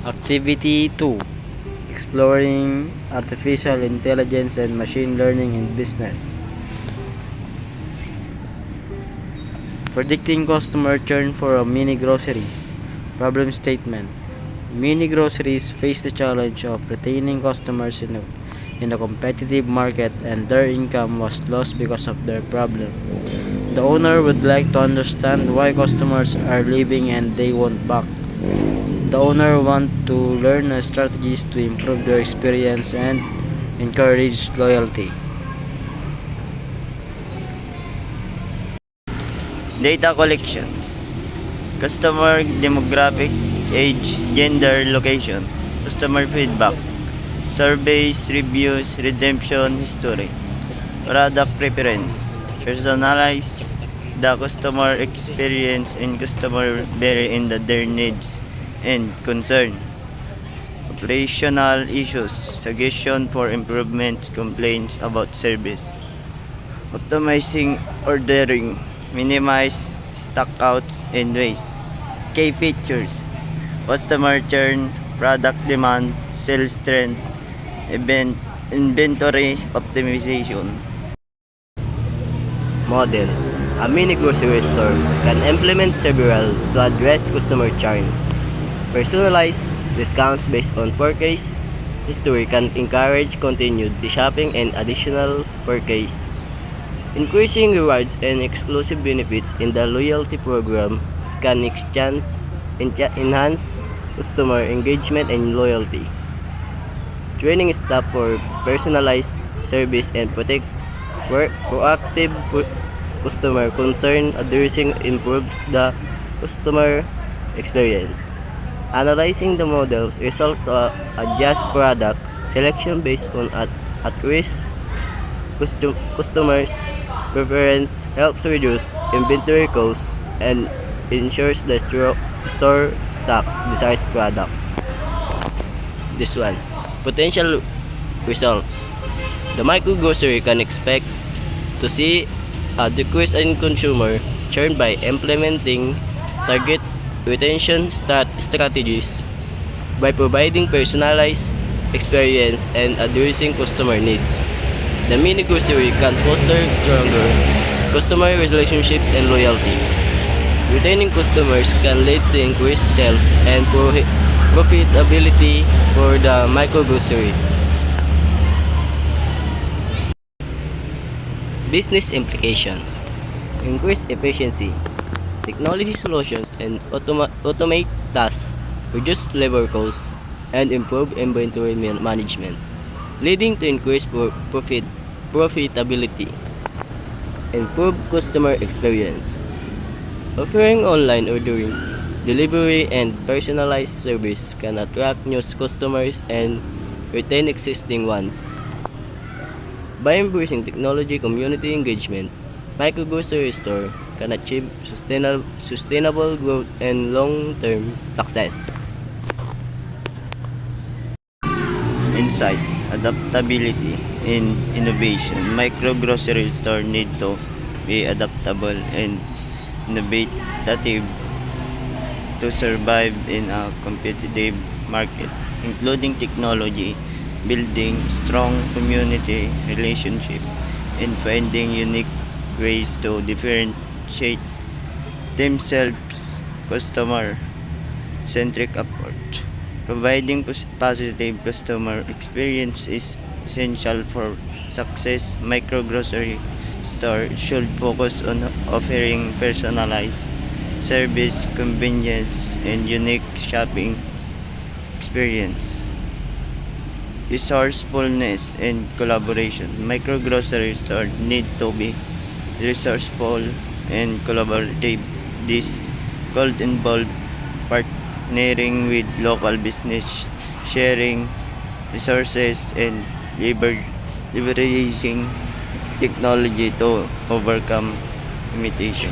Activity 2. Exploring Artificial Intelligence and Machine Learning in Business. Predicting customer churn for a mini groceries. Problem statement. Mini groceries face the challenge of retaining customers in a competitive market, and their income was lost because of their problem. The owner would like to understand why customers are leaving and they won't back. The owner want to learn strategies to improve their experience and encourage loyalty. Data collection. Customer demographic, age, gender, location. Customer feedback. Surveys, reviews, redemption history. Product preference. Personalize the customer experience, and customer vary in their needs and concern. Operational issues, suggestion for improvement, complaints about service. Optimizing ordering, minimize stockouts and waste. Key features: customer churn, product demand, sales trend, inventory optimization. Model. A mini grocery store can implement several to address customer churn. Personalized discounts based on purchase history can encourage continued shopping and additional purchase. Increasing rewards and exclusive benefits in the loyalty program can enhance customer engagement and loyalty. Training staff for personalized service and proactive customer concern addressing improves the customer experience. Analyzing the model's result to adjust product selection based on at-risk customers' preference helps reduce inventory costs and ensures the store stocks desired product. This one. Potential results. The micro grocery can expect to see a decrease in consumer churn by implementing target retention strategies, by providing personalized experience and addressing customer needs. The mini grocery can foster stronger customer relationships and loyalty. Retaining customers can lead to increased sales and profitability for the micro grocery. Business implications: increased efficiency. Technology solutions and automate tasks, reduce labor costs, and improve inventory management, leading to increased profitability. Improve customer experience. Offering online ordering, delivery, and personalized service can attract new customers and retain existing ones. By embracing technology community engagement, micro grocery store can achieve sustainable growth and long-term success. Insight, adaptability, and innovation. Micro grocery store need to be adaptable and innovative to survive in a competitive market, including technology, building strong community relationship, and finding unique ways to differentiate themselves. Customer-centric approach. Providing positive customer experience is essential for success. Micro grocery store should focus on offering personalized service, convenience, and unique shopping experience. Resourcefulness and collaboration. Micro grocery store need to be resourceful and collaborative. This could involve partnering with local business, sharing resources, and leveraging technology to overcome limitation.